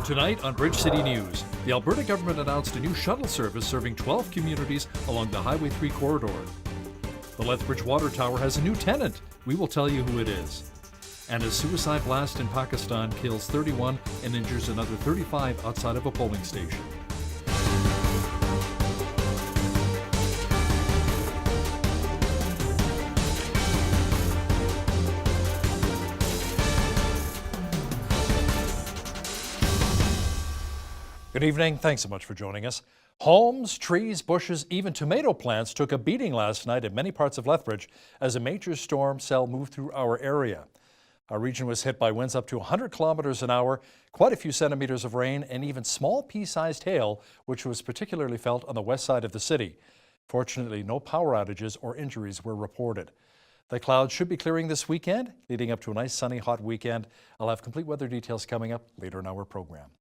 Tonight on Bridge City News, the Alberta government announced a new shuttle service serving 12 communities along the Highway 3 corridor. The Lethbridge Water Tower has a new tenant. We will tell you who it is. And a suicide blast in Pakistan kills 31 and injures another 35 outside of a polling station. Good evening. Thanks so much for joining us. Homes, trees, bushes, even tomato plants took a beating last night in many parts of Lethbridge as a major storm cell moved through our area. Our region was hit by winds up to 100 kilometers an hour, quite a few centimeters of rain, and even small pea-sized hail, which was particularly felt on the west side of the city. Fortunately, no power outages or injuries were reported. The clouds should be clearing this weekend, leading up to a nice sunny, hot weekend. I'll have complete weather details coming up later in our program.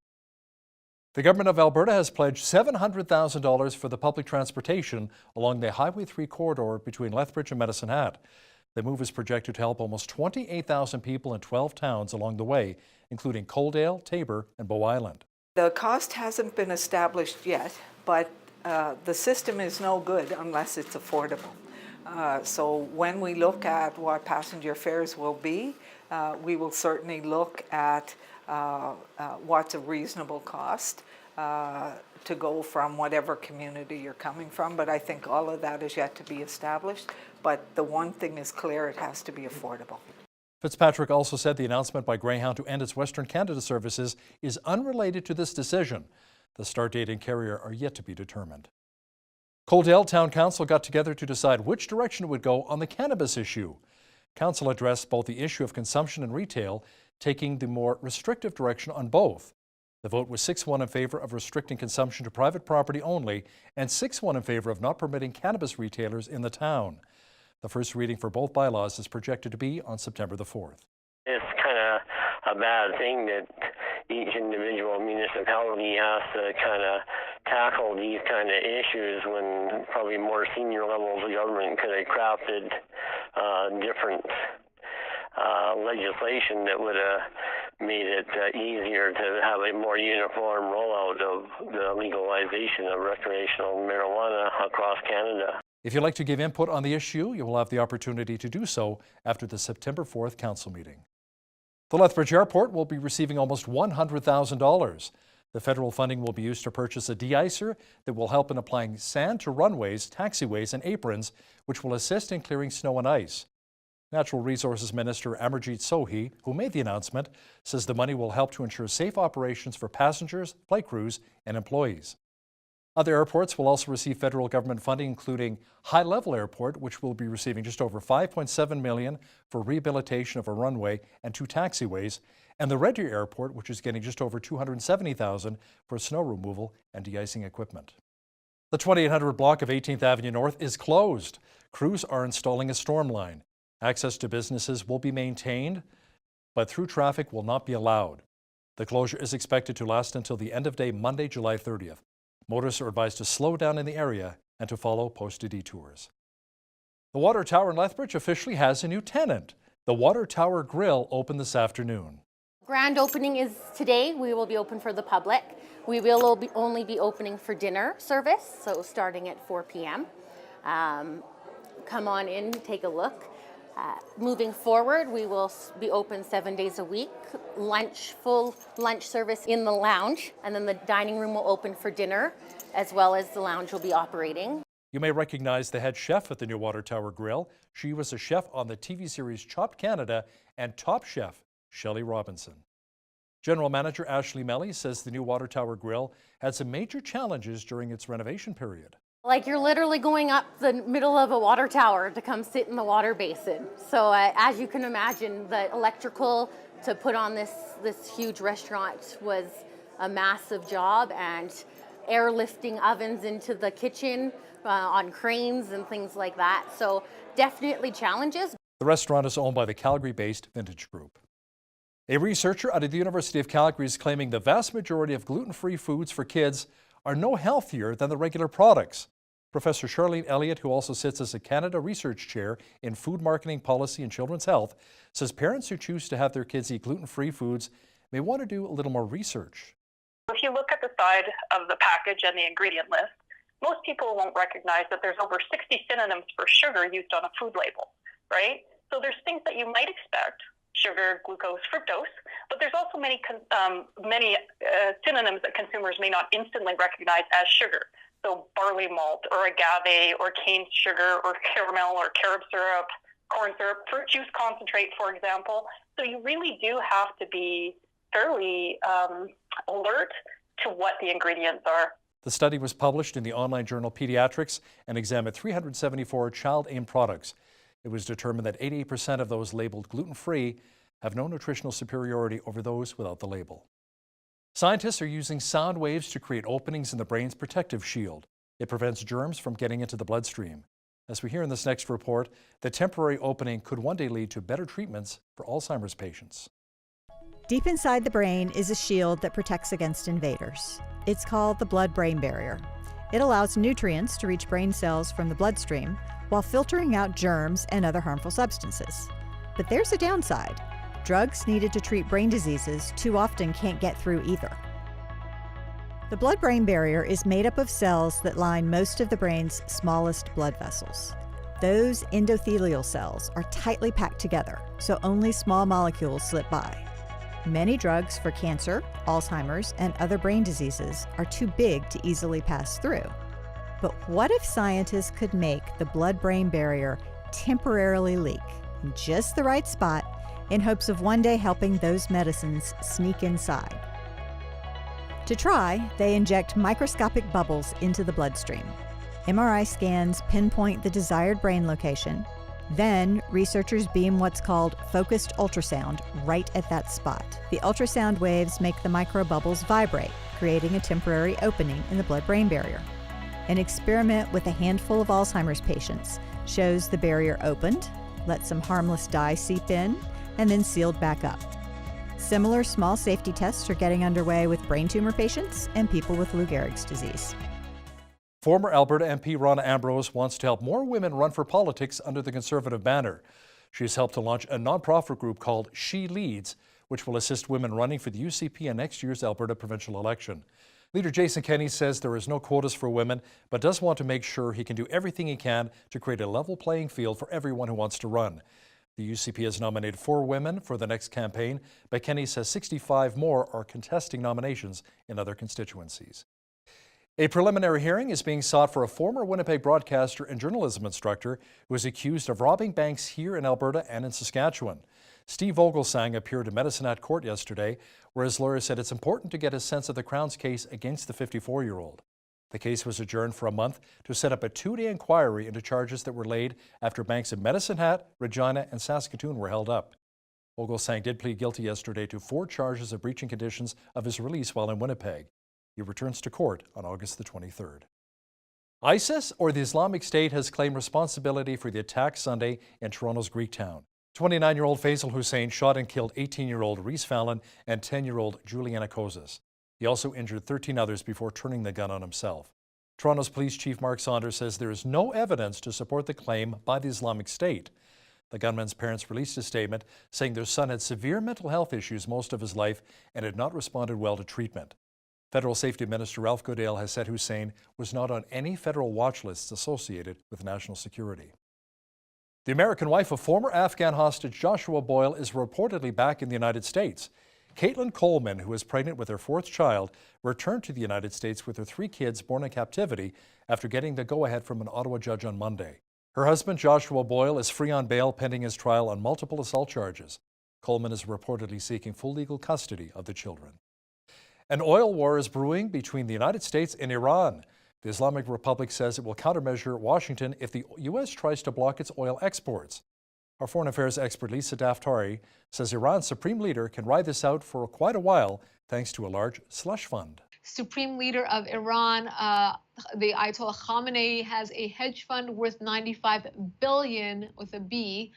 The Government of Alberta has pledged $700,000 for the public transportation along the Highway 3 corridor between Lethbridge and Medicine Hat. The move is projected to help almost 28,000 people in 12 towns along the way, including Coaldale, Tabor, and Bow Island. The cost hasn't been established yet, but the system is no good unless it's affordable. So when we look at what passenger fares will be, we will certainly look at what's a reasonable cost to go from whatever community you're coming from, but I think all of that is yet to be established. But the one thing is clear, it has to be affordable. Fitzpatrick also said the announcement by Greyhound to end its Western Canada services is unrelated to this decision. The start date and carrier are yet to be determined. Coaldale Town Council got together to decide which direction it would go on the cannabis issue. Council addressed both the issue of consumption and retail, taking the more restrictive direction on both. The vote was 6-1 in favor of restricting consumption to private property only and 6-1 in favor of not permitting cannabis retailers in the town. The first reading for both bylaws is projected to be on September the 4th. It's kind of a bad thing that each individual municipality has to kind of tackle these kind of issues when probably more senior levels of government could have crafted different legislation that would have made it easier to have a more uniform rollout of the legalization of recreational marijuana across Canada. If you'd like to give input on the issue, you will have the opportunity to do so after the September 4th council meeting. The Lethbridge Airport will be receiving almost $100,000. The federal funding will be used to purchase a de-icer that will help in applying sand to runways, taxiways, and aprons, which will assist in clearing snow and ice. Natural Resources Minister Amarjeet Sohi, who made the announcement, says the money will help to ensure safe operations for passengers, flight crews, and employees. Other airports will also receive federal government funding, including High Level Airport, which will be receiving just over $5.7 million for rehabilitation of a runway and 2 taxiways, and the Red Deer Airport, which is getting just over $270,000 for snow removal and de-icing equipment. The 2800 block of 18th Avenue North is closed. Crews are installing a storm line. Access to businesses will be maintained, but through traffic will not be allowed. The closure is expected to last until the end of day Monday, July 30th. Motorists are advised to slow down in the area and to follow posted detours. The Water Tower in Lethbridge officially has a new tenant. The Water Tower Grill opened this afternoon. Grand opening is today. We will be open for the public. We will only be opening for dinner service, so starting at 4 p.m. Come on in, take a look. Moving forward, we will be open 7 days a week, full lunch service in the lounge, and then the dining room will open for dinner, as well as the lounge will be operating. You may recognize the head chef at the new Water Tower Grill. She was a chef on the TV series Chopped Canada and Top Chef Shelley Robinson. General Manager Ashley Melly says the new Water Tower Grill had some major challenges during its renovation period. Like you're literally going up the middle of a water tower to come sit in the water basin. So as you can imagine, the electrical to put on this huge restaurant was a massive job, and airlifting ovens into the kitchen on cranes and things like that. So definitely challenges. The restaurant is owned by the Calgary-based Vintage Group. A researcher out of the University of Calgary is claiming the vast majority of gluten-free foods for kids are no healthier than the regular products. Professor Charlene Elliott, who also sits as a Canada Research Chair in Food Marketing Policy and Children's Health, says parents who choose to have their kids eat gluten-free foods may want to do a little more research. If you look at the side of the package and the ingredient list, most people won't recognize that there's over 60 synonyms for sugar used on a food label, right? So there's things that you might expect, sugar, glucose, fructose, but there's also many synonyms that consumers may not instantly recognize as sugar. So barley malt or agave or cane sugar or caramel or carob syrup, corn syrup, fruit juice concentrate, for example. So you really do have to be fairly alert to what the ingredients are. The study was published in the online journal Pediatrics and examined 374 child-aimed products. It was determined that 88% of those labeled gluten-free have no nutritional superiority over those without the label. Scientists are using sound waves to create openings in the brain's protective shield. It prevents germs from getting into the bloodstream. As we hear in this next report, the temporary opening could one day lead to better treatments for Alzheimer's patients. Deep inside the brain is a shield that protects against invaders. It's called the blood-brain barrier. It allows nutrients to reach brain cells from the bloodstream while filtering out germs and other harmful substances. But there's a downside. Drugs needed to treat brain diseases too often can't get through either. The blood-brain barrier is made up of cells that line most of the brain's smallest blood vessels. Those endothelial cells are tightly packed together, so only small molecules slip by. Many drugs for cancer, Alzheimer's, and other brain diseases are too big to easily pass through. But what if scientists could make the blood-brain barrier temporarily leak in just the right spot in hopes of one day helping those medicines sneak inside? To try, they inject microscopic bubbles into the bloodstream. MRI scans pinpoint the desired brain location. Then, researchers beam what's called focused ultrasound right at that spot. The ultrasound waves make the microbubbles vibrate, creating a temporary opening in the blood-brain barrier. An experiment with a handful of Alzheimer's patients shows the barrier opened, let some harmless dye seep in, and then sealed back up. Similar small safety tests are getting underway with brain tumor patients and people with Lou Gehrig's disease. Former Alberta MP Rona Ambrose wants to help more women run for politics under the Conservative banner. She has helped to launch a nonprofit group called She Leads, which will assist women running for the UCP in next year's Alberta provincial election. Leader Jason Kenney says there is no quotas for women, but does want to make sure he can do everything he can to create a level playing field for everyone who wants to run. The UCP has nominated 4 women for the next campaign, but Kenney says 65 more are contesting nominations in other constituencies. A preliminary hearing is being sought for a former Winnipeg broadcaster and journalism instructor who is accused of robbing banks here in Alberta and in Saskatchewan. Steve Vogelsang appeared in Medicine Hat Court yesterday, where his lawyer said it's important to get a sense of the Crown's case against the 54-year-old. The case was adjourned for a month to set up a 2-day inquiry into charges that were laid after banks in Medicine Hat, Regina, and Saskatoon were held up. Vogelsang did plead guilty yesterday to 4 charges of breaching conditions of his release while in Winnipeg. He returns to court on August the 23rd. ISIS, or the Islamic State, has claimed responsibility for the attack Sunday in Toronto's Greektown. 29-year-old Faisal Hussein shot and killed 18-year-old Reese Fallon and 10-year-old Juliana Kozis. He also injured 13 others before turning the gun on himself. Toronto's Police Chief Mark Saunders says there is no evidence to support the claim by the Islamic State. The gunman's parents released a statement saying their son had severe mental health issues most of his life and had not responded well to treatment. Federal Safety Minister Ralph Goodale has said Hussein was not on any federal watch lists associated with national security. The American wife of former Afghan hostage Joshua Boyle is reportedly back in the United States. Caitlin Coleman, who is pregnant with her 4th child, returned to the United States with her 3 kids born in captivity after getting the go-ahead from an Ottawa judge on Monday. Her husband, Joshua Boyle, is free on bail pending his trial on multiple assault charges. Coleman is reportedly seeking full legal custody of the children. An oil war is brewing between the United States and Iran. The Islamic Republic says it will countermeasure Washington if the U.S. tries to block its oil exports. Our foreign affairs expert Lisa Daftari says Iran's supreme leader can ride this out for quite a while thanks to a large slush fund. Supreme leader of Iran, the Ayatollah Khamenei, has a hedge fund worth $95 billion with a B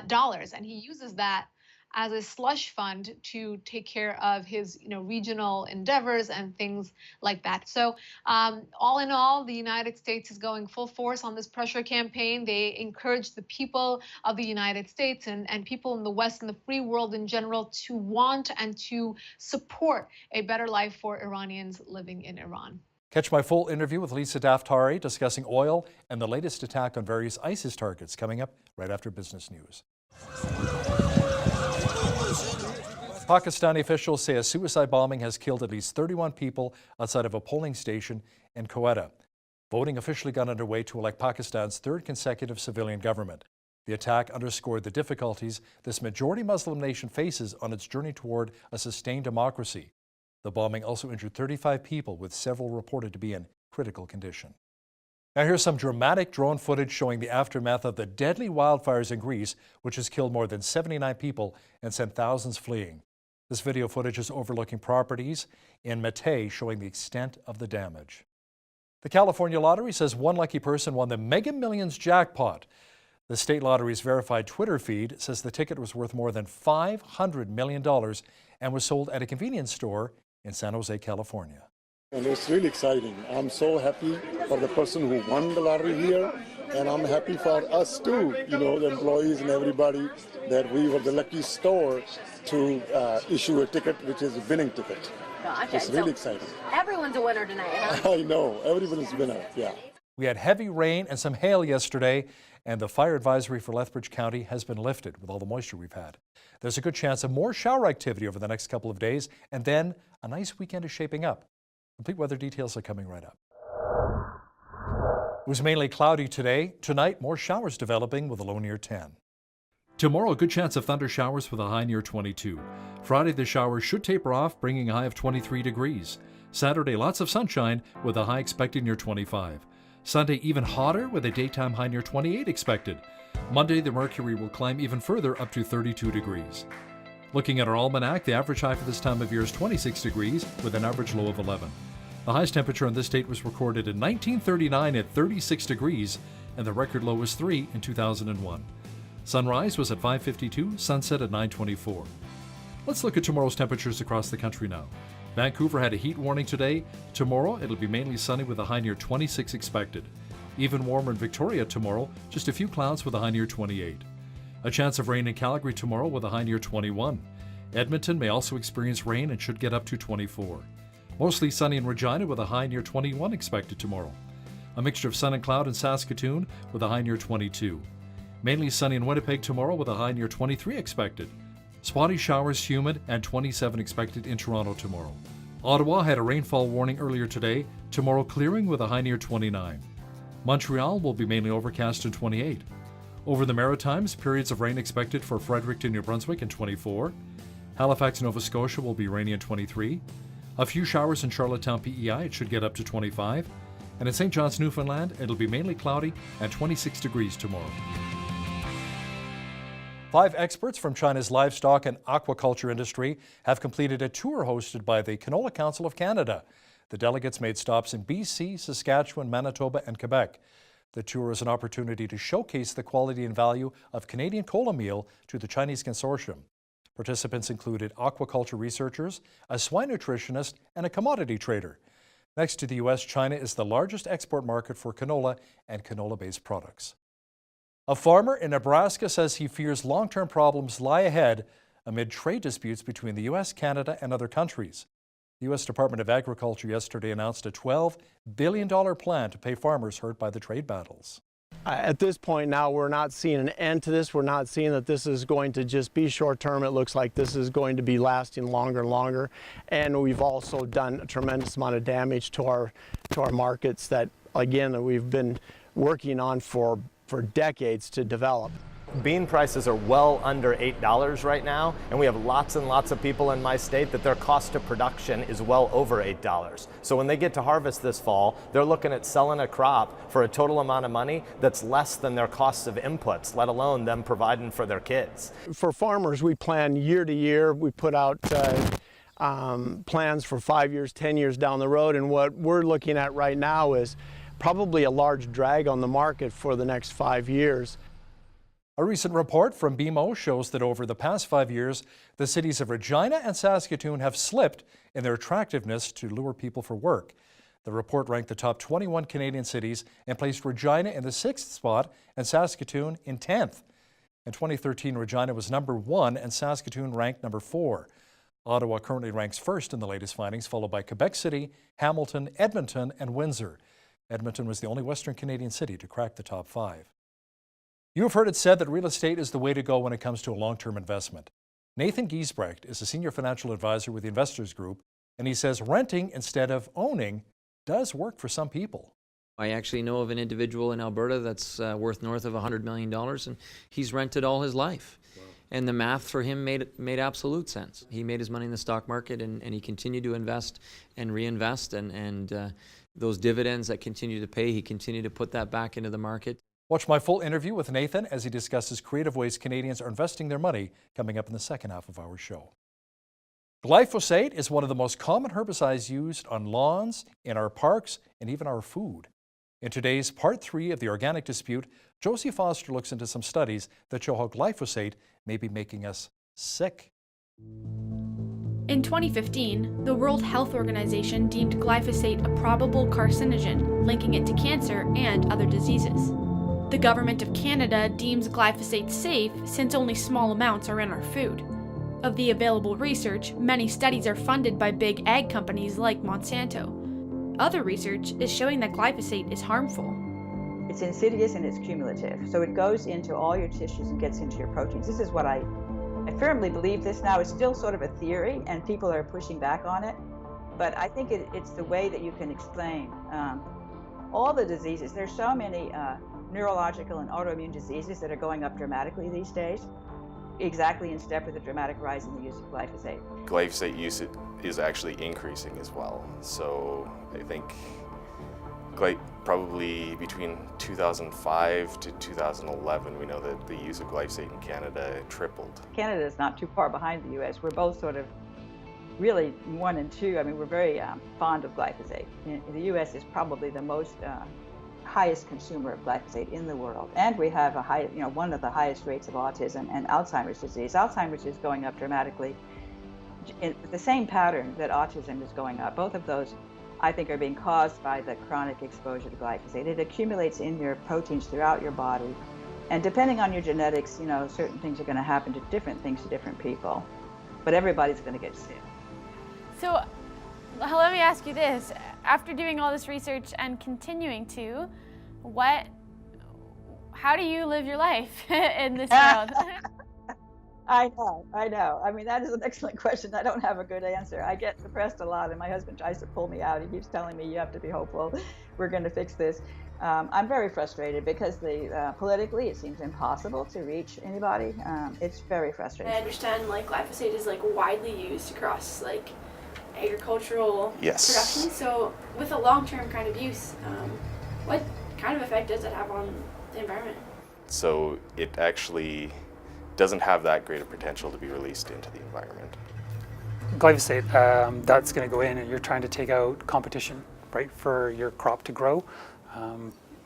dollars, and he uses that as a slush fund to take care of his regional endeavors and things like that. So all in all, the United States is going full force on this pressure campaign. They encourage the people of the United States and people in the West and the free world in general to want and to support a better life for Iranians living in Iran. Catch my full interview with Lisa Daftari discussing oil and the latest attack on various ISIS targets coming up right after business news. Pakistani officials say a suicide bombing has killed at least 31 people outside of a polling station in Quetta. Voting officially got underway to elect Pakistan's third consecutive civilian government. The attack underscored the difficulties this majority Muslim nation faces on its journey toward a sustained democracy. The bombing also injured 35 people, with several reported to be in critical condition. Now here's some dramatic drone footage showing the aftermath of the deadly wildfires in Greece, which has killed more than 79 people and sent thousands fleeing. This video footage is overlooking properties in Matei, showing the extent of the damage. The California Lottery says one lucky person won the Mega Millions jackpot. The state lottery's verified Twitter feed says the ticket was worth more than $500 million and was sold at a convenience store in San Jose, California. And it's really exciting. I'm so happy for the person who won the lottery here, and I'm happy for us too, the employees and everybody, that we were the lucky store to issue a ticket, which is a winning ticket. Gotcha. It's really exciting. Everyone's a winner tonight, huh? I know, everybody's a winner, yeah. We had heavy rain and some hail yesterday, and the fire advisory for Lethbridge County has been lifted with all the moisture we've had. There's a good chance of more shower activity over the next couple of days, and then a nice weekend is shaping up. Complete weather details are coming right up. It was mainly cloudy today. Tonight, more showers developing with a low near 10. Tomorrow, a good chance of thunder showers with a high near 22. Friday, the showers should taper off, bringing a high of 23 degrees. Saturday, lots of sunshine with a high expected near 25. Sunday, even hotter with a daytime high near 28 expected. Monday, the mercury will climb even further up to 32 degrees. Looking at our almanac, the average high for this time of year is 26 degrees with an average low of 11. The highest temperature in this state was recorded in 1939 at 36 degrees, and the record low was 3 in 2001. Sunrise was at 5:52, sunset at 9:24. Let's look at tomorrow's temperatures across the country now. Vancouver had a heat warning today. Tomorrow, it'll be mainly sunny with a high near 26 expected. Even warmer in Victoria tomorrow, just a few clouds with a high near 28. A chance of rain in Calgary tomorrow with a high near 21. Edmonton may also experience rain and should get up to 24. Mostly sunny in Regina with a high near 21 expected tomorrow. A mixture of sun and cloud in Saskatoon with a high near 22. Mainly sunny in Winnipeg tomorrow with a high near 23 expected. Spotty showers, humid, and 27 expected in Toronto tomorrow. Ottawa had a rainfall warning earlier today. Tomorrow clearing with a high near 29. Montreal will be mainly overcast and 28. Over the Maritimes, periods of rain expected for Fredericton, New Brunswick and 24. Halifax, Nova Scotia will be rainy and 23. A few showers in Charlottetown, PEI, it should get up to 25. And in St. John's, Newfoundland, it'll be mainly cloudy and 26 degrees tomorrow. 5 experts from China's livestock and aquaculture industry have completed a tour hosted by the Canola Council of Canada. The delegates made stops in BC, Saskatchewan, Manitoba, and Quebec. The tour is an opportunity to showcase the quality and value of Canadian cola meal to the Chinese consortium. Participants included aquaculture researchers, a swine nutritionist, and a commodity trader. Next to the U.S., China is the largest export market for canola and canola-based products. A farmer in Nebraska says he fears long-term problems lie ahead amid trade disputes between the U.S., Canada, and other countries. The U.S. Department of Agriculture yesterday announced a $12 billion plan to pay farmers hurt by the trade battles. At this point now, we're not seeing an end to this. We're not seeing that this is going to just be short-term. It looks like this is going to be lasting longer and longer. And we've also done a tremendous amount of damage to our markets that, again, we've been working on for decades to develop. Bean prices are well under $8 right now, and we have lots and lots of people in my state that their cost of production is well over $8. So when they get to harvest this fall, they're looking at selling a crop for a total amount of money that's less than their costs of inputs, let alone them providing for their kids. For farmers, we plan year to year. We put out plans for 5 years, 10 years down the road, and what we're looking at right now is probably a large drag on the market for the next 5 years. A recent report from BMO shows that over the past 5 years, the cities of Regina and Saskatoon have slipped in their attractiveness to lure people for work. The report ranked the top 21 Canadian cities and placed Regina in the 6th spot and Saskatoon in 10th. In 2013, Regina was number 1 and Saskatoon ranked number 4. Ottawa currently ranks first in the latest findings, followed by Quebec City, Hamilton, Edmonton, and Windsor. Edmonton was the only Western Canadian city to crack the top 5. You have heard it said that real estate is the way to go when it comes to a long-term investment. Nathan Giesbrecht is a senior financial advisor with the Investors Group, and he says renting instead of owning does work for some people. I actually know of an individual in Alberta that's worth north of $100 million, and he's rented all his life. Wow. And the math for him made absolute sense. He made his money in the stock market, and he continued to invest and reinvest, and those dividends that continue to pay, he continued to put that back into the market. Watch my full interview with Nathan as he discusses creative ways Canadians are investing their money coming up in the second half of our show. Glyphosate is one of the most common herbicides used on lawns, in our parks, and even our food. In today's Part 3 of the Organic Dispute, Josie Foster looks into some studies that show how glyphosate may be making us sick. In 2015, the World Health Organization deemed glyphosate a probable carcinogen, linking it to cancer and other diseases. The Government of Canada deems glyphosate safe since only small amounts are in our food. Of the available research, many studies are funded by big ag companies like Monsanto. Other research is showing that glyphosate is harmful. It's insidious and it's cumulative, so it goes into all your tissues and gets into your proteins. This is what I firmly believe this now. It's still sort of a theory, and people are pushing back on it, but I think it's the way that you can explain all the diseases. There's so many neurological and autoimmune diseases that are going up dramatically these days, exactly in step with the dramatic rise in the use of glyphosate. Glyphosate use is actually increasing as well. So I think probably between 2005 to 2011, we know that the use of glyphosate in Canada tripled. Canada is not too far behind the U.S. We're both sort of really 1 and 2. I mean, we're very fond of glyphosate. The U.S. is probably the most highest consumer of glyphosate in the world, and we have one of the highest rates of autism and Alzheimer's disease. Alzheimer's is going up dramatically in the same pattern that autism is going up. Both of those, I think, are being caused by the chronic exposure to glyphosate. It accumulates in your proteins throughout your body, and depending on your genetics, certain things are going to happen to different things to different people, but everybody's going to get sick. So let me ask you this. After doing all this research and continuing to, how do you live your life in this world? I know. I mean, that is an excellent question. I don't have a good answer. I get depressed a lot, and my husband tries to pull me out. He keeps telling me, you have to be hopeful. We're going to fix this. I'm very frustrated because politically it seems impossible to reach anybody. It's very frustrating. I understand glyphosate is widely used across agricultural production. So with a long-term kind of use, what kind of effect does it have on the environment? So it actually doesn't have that great a potential to be released into the environment. Glyphosate, that's going to go in and you're trying to take out competition, right, for your crop to grow.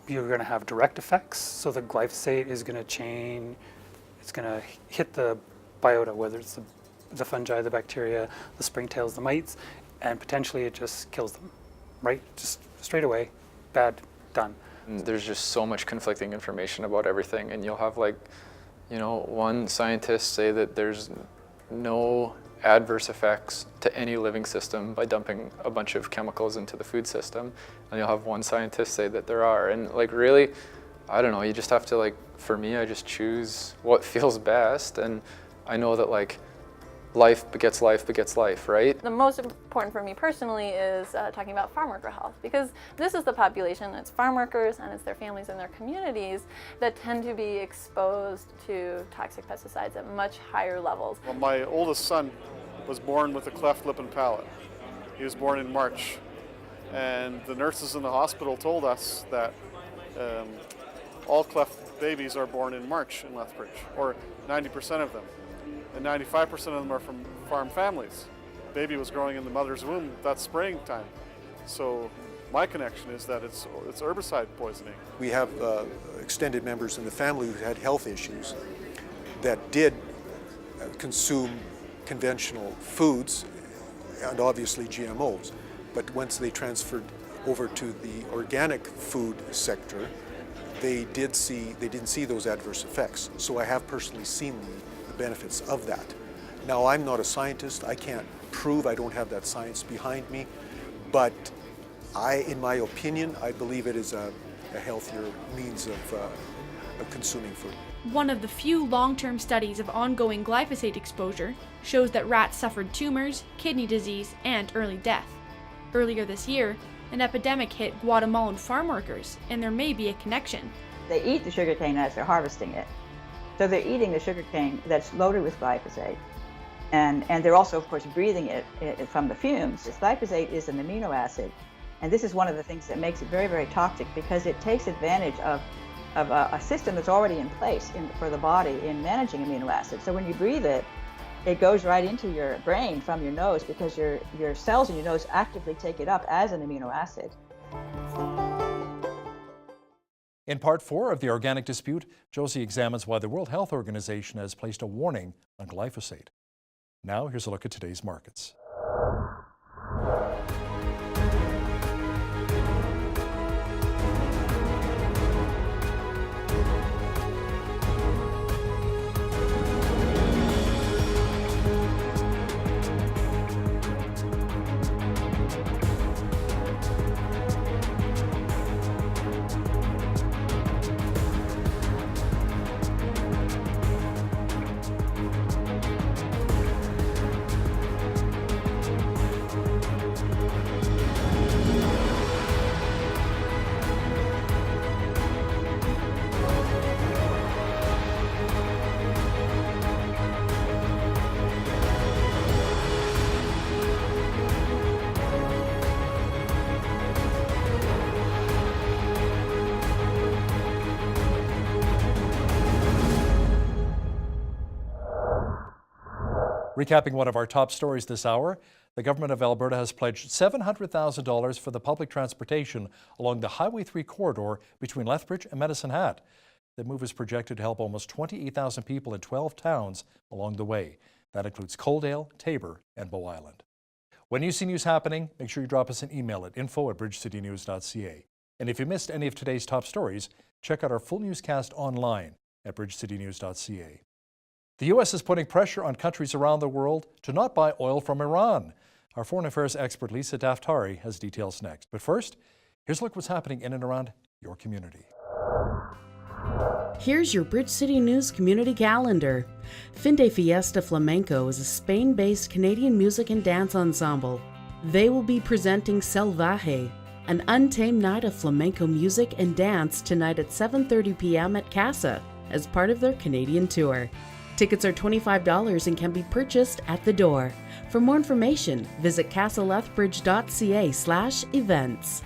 You're going to have direct effects, so the glyphosate is going to change, it's going to hit the biota, whether it's the fungi, the bacteria, the springtails, the mites, and potentially it just kills them, right? Just straight away, bad, done. There's just so much conflicting information about everything, and you'll have one scientist say that there's no adverse effects to any living system by dumping a bunch of chemicals into the food system, and you'll have one scientist say that there are. And really, I don't know, you just have to for me, I just choose what feels best, and I know that life begets life begets life, right? The most important for me personally is talking about farm worker health, because this is the population, it's farm workers and it's their families and their communities that tend to be exposed to toxic pesticides at much higher levels. Well, my oldest son was born with a cleft lip and palate. He was born in March, and the nurses in the hospital told us that all cleft babies are born in March in Lethbridge, or 90% of them. And 95% of them are from farm families. Baby was growing in the mother's womb that springtime. So my connection is that it's herbicide poisoning. We have extended members in the family who had health issues that did consume conventional foods and obviously GMOs. But once they transferred over to the organic food sector, they didn't see those adverse effects. So I have personally seen the benefits of that. Now, I'm not a scientist. I can't prove, I don't have that science behind me, but in my opinion, I believe it is a healthier means of consuming food. One of the few long-term studies of ongoing glyphosate exposure shows that rats suffered tumors, kidney disease, and early death. Earlier this year, an epidemic hit Guatemalan farm workers, and there may be a connection. They eat the sugarcane as they're harvesting it. So they're eating the sugarcane that's loaded with glyphosate. And they're also, of course, breathing it from the fumes. This glyphosate is an amino acid. And this is one of the things that makes it very, very toxic, because it takes advantage of a system that's already in place for the body in managing amino acids. So when you breathe it, it goes right into your brain from your nose, because your cells in your nose actively take it up as an amino acid. In part 4 of the Organic Dispute, Josie examines why the World Health Organization has placed a warning on glyphosate. Now, here's a look at today's markets. Recapping one of our top stories this hour, the government of Alberta has pledged $700,000 for the public transportation along the Highway 3 corridor between Lethbridge and Medicine Hat. The move is projected to help almost 28,000 people in 12 towns along the way. That includes Coaldale, Tabor, and Bow Island. When you see news happening, make sure you drop us an email at info@bridgecitynews.ca. And if you missed any of today's top stories, check out our full newscast online at bridgecitynews.ca. The U.S. is putting pressure on countries around the world to not buy oil from Iran. Our foreign affairs expert Lisa Daftari has details next. But first, here's a look at what's happening in and around your community. Here's your Bridge City News community calendar. Fin de Fiesta Flamenco is a Spain-based Canadian music and dance ensemble. They will be presenting Selvaje, an untamed night of flamenco music and dance tonight at 7:30 p.m. at Casa as part of their Canadian tour. Tickets are $25 and can be purchased at the door. For more information, visit casalethbridge.ca/events.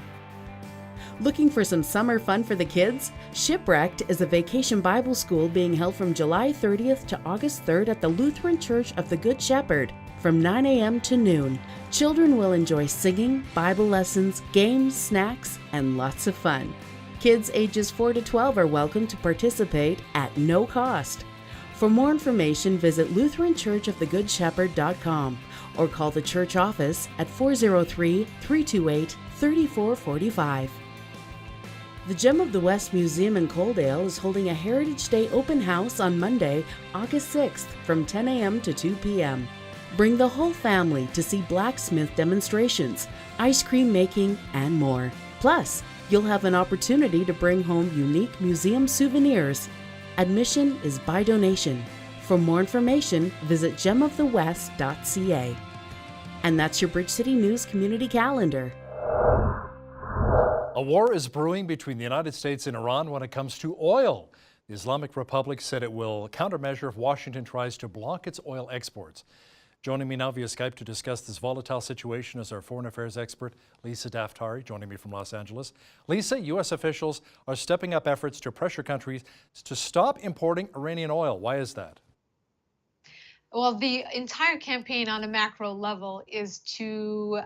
Looking for some summer fun for the kids? Shipwrecked is a vacation Bible school being held from July 30th to August 3rd at the Lutheran Church of the Good Shepherd from 9 a.m. to noon. Children will enjoy singing, Bible lessons, games, snacks, and lots of fun. Kids ages 4 to 12 are welcome to participate at no cost. For more information, visit LutheranChurchOfTheGoodShepherd.com or call the church office at 403-328-3445. The Gem of the West Museum in Coaldale is holding a Heritage Day open house on Monday, August 6th from 10 a.m. to 2 p.m. Bring the whole family to see blacksmith demonstrations, ice cream making, and more. Plus, you'll have an opportunity to bring home unique museum souvenirs. Admission is by donation. For more information, visit gemofthewest.ca. And that's your Bridge City News community calendar. A war is brewing between the United States and Iran when it comes to oil. The Islamic Republic said it will countermeasure if Washington tries to block its oil exports. Joining me now via Skype to discuss this volatile situation is our foreign affairs expert, Lisa Daftari, joining me from Los Angeles. Lisa, U.S. officials are stepping up efforts to pressure countries to stop importing Iranian oil. Why is that? Well, the entire campaign on a macro level is to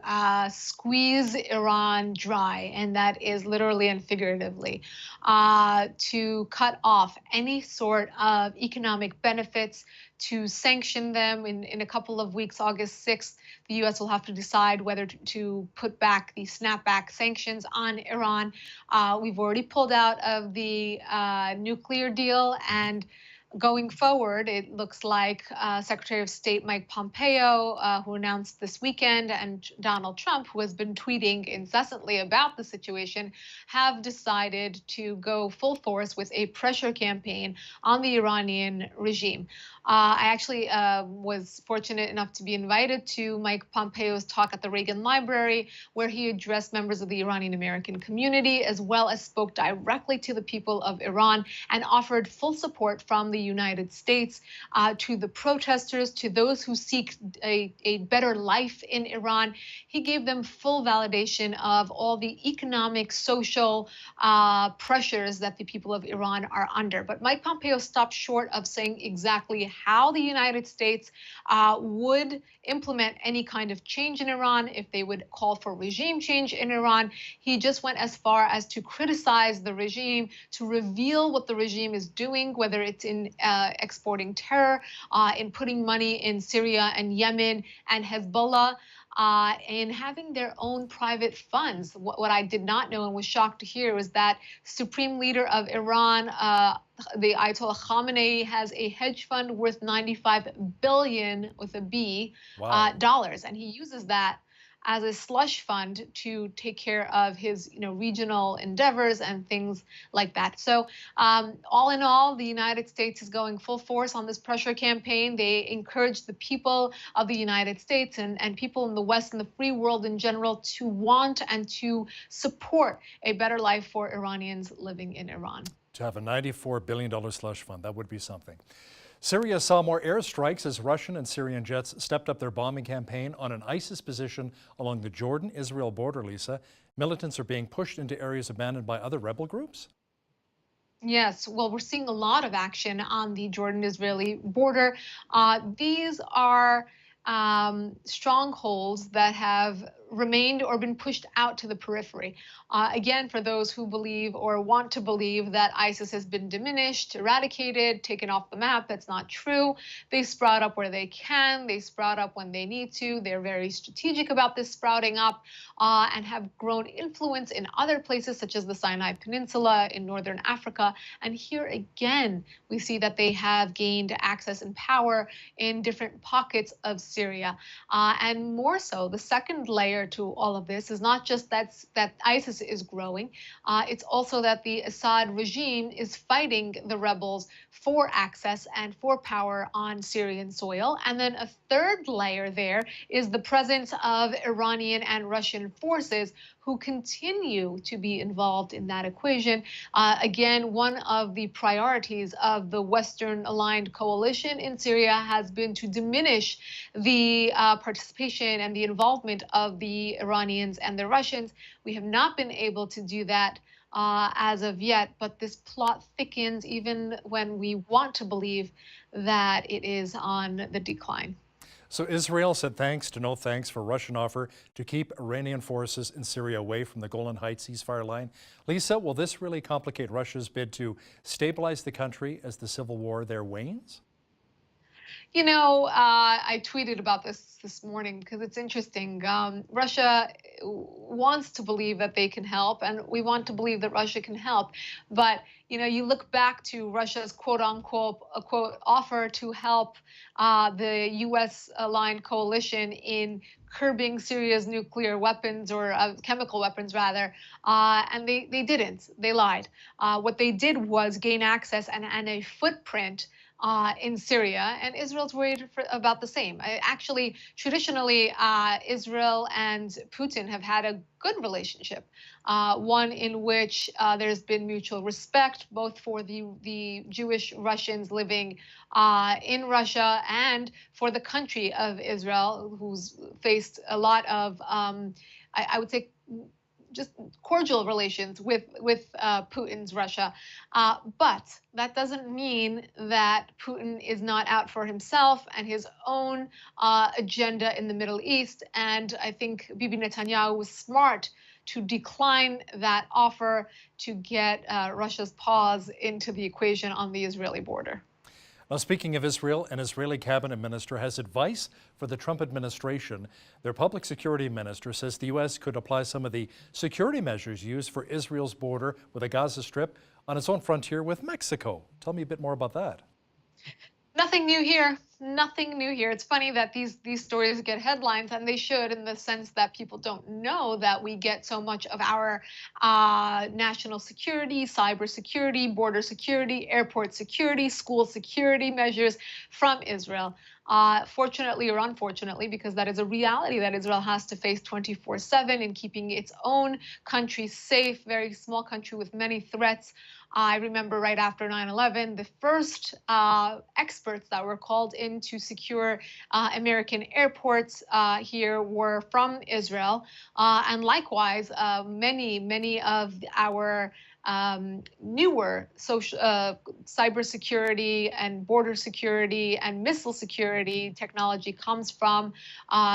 squeeze Iran dry, and that is literally and figuratively, to cut off any sort of economic benefits, to sanction them. In a couple of weeks, August 6th, the U.S. will have to decide whether to put back the snapback sanctions on Iran. We've already pulled out of the nuclear deal, and going forward, it looks like Secretary of State Mike Pompeo, who announced this weekend, and Donald Trump, who has been tweeting incessantly about the situation, have decided to go full force with a pressure campaign on the Iranian regime. I actually was fortunate enough to be invited to Mike Pompeo's talk at the Reagan Library, where he addressed members of the Iranian American community, as well as spoke directly to the people of Iran and offered full support from the United States to the protesters, to those who seek a better life in Iran. He gave them full validation of all the economic, social pressures that the people of Iran are under. But Mike Pompeo stopped short of saying exactly how the United States would implement any kind of change in Iran, if they would call for regime change in Iran. He just went as far as to criticize the regime, to reveal what the regime is doing, whether it's in exporting terror, in putting money in Syria and Yemen and Hezbollah, in having their own private funds. What I did not know and was shocked to hear was that Supreme Leader of Iran, the Ayatollah Khamenei, has a hedge fund worth $95 billion with a B dollars, and he uses that as a slush fund to take care of his regional endeavors and things like that. So all in all, the United States is going full force on this pressure campaign. They encourage the people of the United States and people in the West and the free world in general to want and to support a better life for Iranians living in Iran. To have a $94 billion slush fund, that would be something. Syria saw more airstrikes as Russian and Syrian jets stepped up their bombing campaign on an ISIS position along the Jordan-Israel border, Lisa. Militants are being pushed into areas abandoned by other rebel groups? Yes, well, we're seeing a lot of action on the Jordan-Israeli border. These are strongholds that have remained or been pushed out to the periphery. Again, for those who believe or want to believe that ISIS has been diminished, eradicated, taken off the map, that's not true. They sprout up where they can. They sprout up when they need to. They're very strategic about this sprouting up and have grown influence in other places such as the Sinai Peninsula in northern Africa. And here again, we see that they have gained access and power in different pockets of Syria. And more so, the second layer to all of this is not just that ISIS is growing, it's also that the Assad regime is fighting the rebels for access and for power on Syrian soil. And then a third layer there is the presence of Iranian and Russian forces who continue to be involved in that equation. Again, one of the priorities of the Western aligned coalition in Syria has been to diminish the participation and the involvement of the Iranians and the Russians. We have not been able to do that as of yet, but this plot thickens even when we want to believe that it is on the decline. So Israel said thanks to no thanks for Russian offer to keep Iranian forces in Syria away from the Golan Heights ceasefire line. Lisa, will this really complicate Russia's bid to stabilize the country as the civil war there wanes? You know, I tweeted about this morning because it's interesting. Russia wants to believe that they can help, and we want to believe that Russia can help. But, you know, you look back to Russia's quote unquote offer to help the U.S.-aligned coalition in curbing Syria's nuclear weapons or chemical weapons, rather, and they didn't. They lied. What they did was gain access and a footprint in Syria, and Israel's worried about the same. Actually, traditionally, Israel and Putin have had a good relationship, one in which there's been mutual respect, both for the Jewish Russians living in Russia and for the country of Israel, who's faced a lot of, I would say, just cordial relations with Putin's Russia. But that doesn't mean that Putin is not out for himself and his own agenda in the Middle East. And I think Bibi Netanyahu was smart to decline that offer to get Russia's paws into the equation on the Israeli border. Now, speaking of Israel, an Israeli cabinet minister has advice for the Trump administration. Their public security minister says the U.S. could apply some of the security measures used for Israel's border with the Gaza Strip on its own frontier with Mexico. Tell me a bit more about that. Nothing new here. Nothing new here. It's funny that these stories get headlines, and they should, in the sense that people don't know that we get so much of our national security, cyber security, border security, airport security, school security measures from Israel. Fortunately or unfortunately, because that is a reality that Israel has to face 24/7 in keeping its own country safe, very small country with many threats. I remember right after 9/11, the first experts that were called in to secure American airports here were from Israel. And likewise, many of our newer social cybersecurity and border security and missile security technology comes from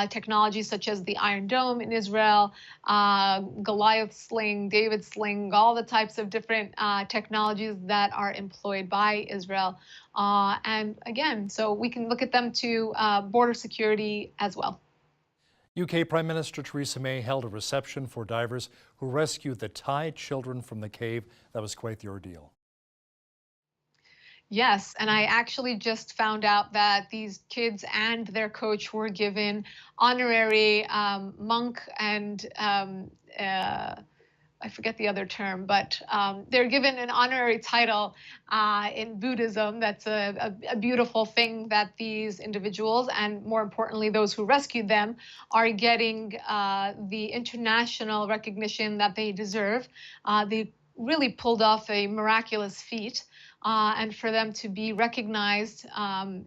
technologies such as the Iron Dome in Israel, Goliath sling, David sling, all the types of different technologies that are employed by Israel. And again, so we can look at them to border security as well. UK Prime Minister Theresa May held a reception for divers who rescued the Thai children from the cave. That was quite the ordeal. Yes, and I actually just found out that these kids and their coach were given honorary monk and I forget the other term, but they're given an honorary title in Buddhism. That's a beautiful thing that these individuals, and more importantly, those who rescued them, are getting the international recognition that they deserve. They really pulled off a miraculous feat. And for them to be recognized,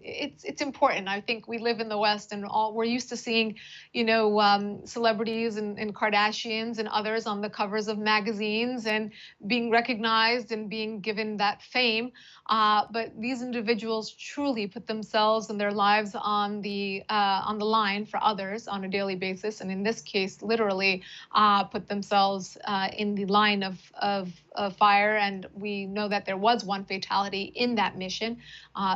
it's important. I think we live in the West, and we're used to seeing, celebrities and Kardashians and others on the covers of magazines and being recognized and being given that fame. But these individuals truly put themselves and their lives on the line for others on a daily basis, and in this case, literally put themselves in the line of fire. And we know that there was one fatality in that mission.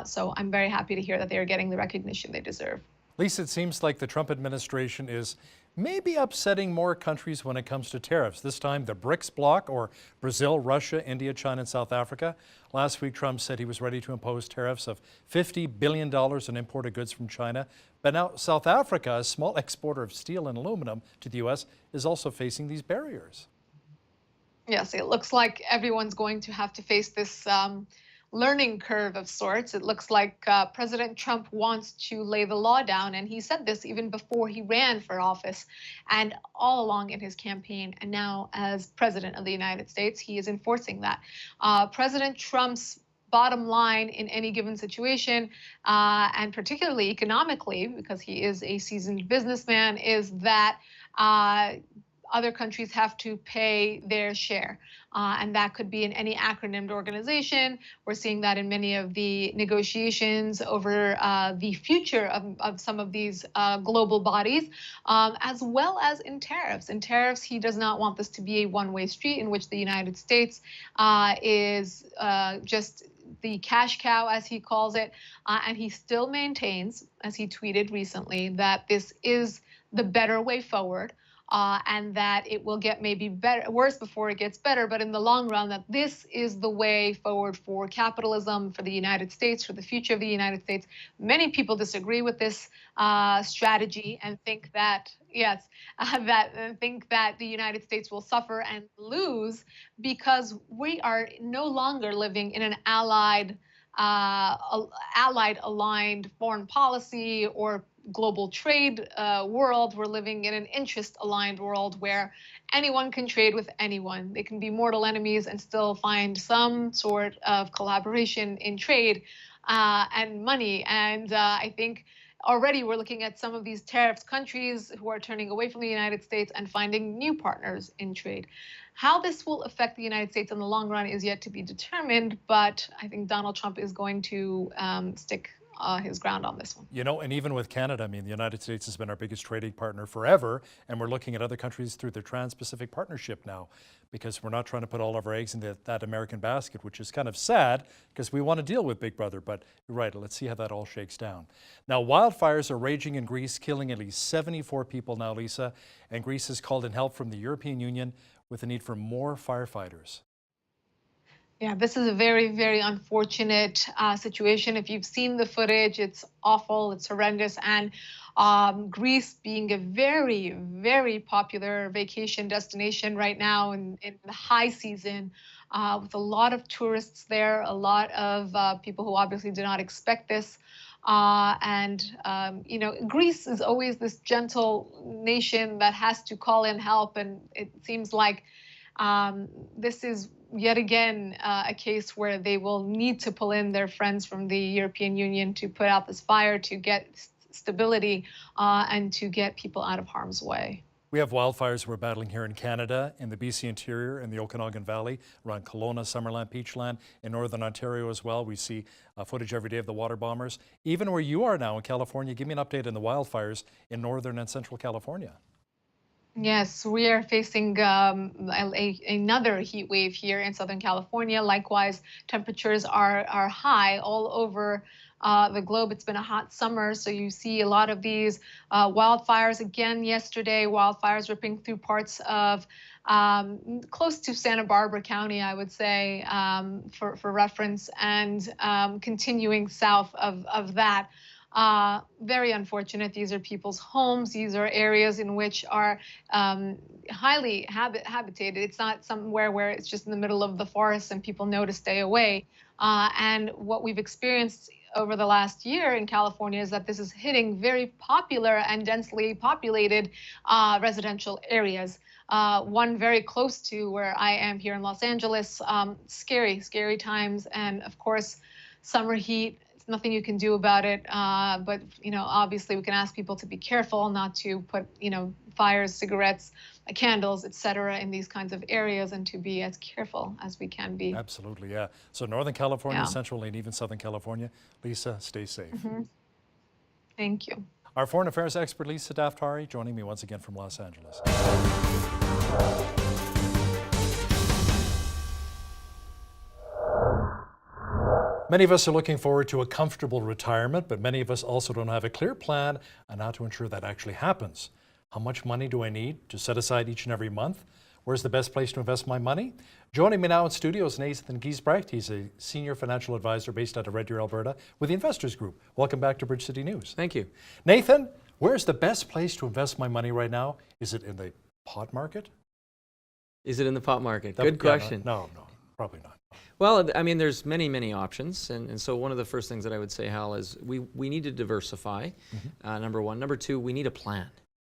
So I'm very happy to hear that they are getting the recognition they deserve. Lisa, it seems like the Trump administration is maybe upsetting more countries when it comes to tariffs. This time, the BRICS bloc, or Brazil, Russia, India, China, and South Africa. Last week, Trump said he was ready to impose tariffs of $50 billion on imported goods from China. But now South Africa, a small exporter of steel and aluminum to the U.S., is also facing these barriers. Yes, it looks like everyone's going to have to face this learning curve of sorts. It looks like President Trump wants to lay the law down, and he said this even before he ran for office and all along in his campaign. And now, as President of the United States, he is enforcing that. President Trump's bottom line in any given situation, and particularly economically, because he is a seasoned businessman, is that other countries have to pay their share. And that could be in any acronymed organization. We're seeing that in many of the negotiations over the future of some of these global bodies, as well as in tariffs. In tariffs, he does not want this to be a one-way street in which the United States is just the cash cow, as he calls it. And he still maintains, as he tweeted recently, that this is the better way forward. And that it will get maybe worse before it gets better, but in the long run, that this is the way forward for capitalism, for the United States, for the future of the United States. Many people disagree with this strategy and think that, think that the United States will suffer and lose because we are no longer living in an allied, aligned foreign policy or global trade world. We're living in an interest-aligned world where anyone can trade with anyone. They can be mortal enemies and still find some sort of collaboration in trade and money. And I think already we're looking at some of these tariffs, countries who are turning away from the United States and finding new partners in trade. How this will affect the United States in the long run is yet to be determined, but I think Donald Trump is going to stick his ground on this one. You know, and even with Canada, I mean, the United States has been our biggest trading partner forever, and we're looking at other countries through the Trans-Pacific Partnership now, because we're not trying to put all of our eggs in that American basket, which is kind of sad, because we want to deal with Big Brother, but you're right, let's see how that all shakes down. Now, wildfires are raging in Greece, killing at least 74 people now, Lisa, and Greece has called in help from the European Union with the need for more firefighters. Yeah, this is a very, very unfortunate situation. If you've seen the footage, it's awful, it's horrendous. And Greece being a very, very popular vacation destination right now in the high season, with a lot of tourists there, a lot of people who obviously did not expect this. You know, Greece is always this gentle nation that has to call in help. And it seems like this is yet again a case where they will need to pull in their friends from the European Union to put out this fire, to get stability, and to get people out of harm's way. We have wildfires we're battling here in Canada, in the BC interior, in the Okanagan Valley, around Kelowna, Summerland, Peachland, in Northern Ontario as well. We see footage every day of the water bombers. Even where you are now in California, give me an update on the wildfires in Northern and Central California. Yes, we are facing another heat wave here in Southern California. Likewise, temperatures are high all over the globe. It's been a hot summer, so you see a lot of these wildfires. Again, yesterday, wildfires ripping through parts of close to Santa Barbara County, I would say, for reference, and continuing south of that. Very unfortunate. These are people's homes. These are areas in which are highly habitated. It's not somewhere where it's just in the middle of the forest and people know to stay away. And what we've experienced over the last year in California is that this is hitting very popular and densely populated residential areas. One very close to where I am here in Los Angeles. Scary, scary times. And of course, summer heat. Nothing you can do about it, but you know, obviously we can ask people to be careful, not to put, you know, fires, cigarettes, candles, etc. in these kinds of areas, and to be as careful as we can be. Absolutely, yeah. So Northern California, Yeah. Central, and even Southern California. Lisa, stay safe. Mm-hmm. Thank you. Our foreign affairs expert, Lisa Daftari, joining me once again from Los Angeles. Many of us are looking forward to a comfortable retirement, but many of us also don't have a clear plan on how to ensure that actually happens. How much money do I need to set aside each and every month? Where's the best place to invest my money? Joining me now in studio is Nathan Giesbrecht. He's a senior financial advisor based out of Red Deer, Alberta, with the Investors Group. Welcome back to Bridge City News. Thank you. Nathan, where's the best place to invest my money right now? Is it in the pot market? Is it in the pot market? Good question. No, probably not. Well, I mean, there's many options. And so one of the first things that I would say, Hal, is we need to diversify, number one. Number two, we need a plan.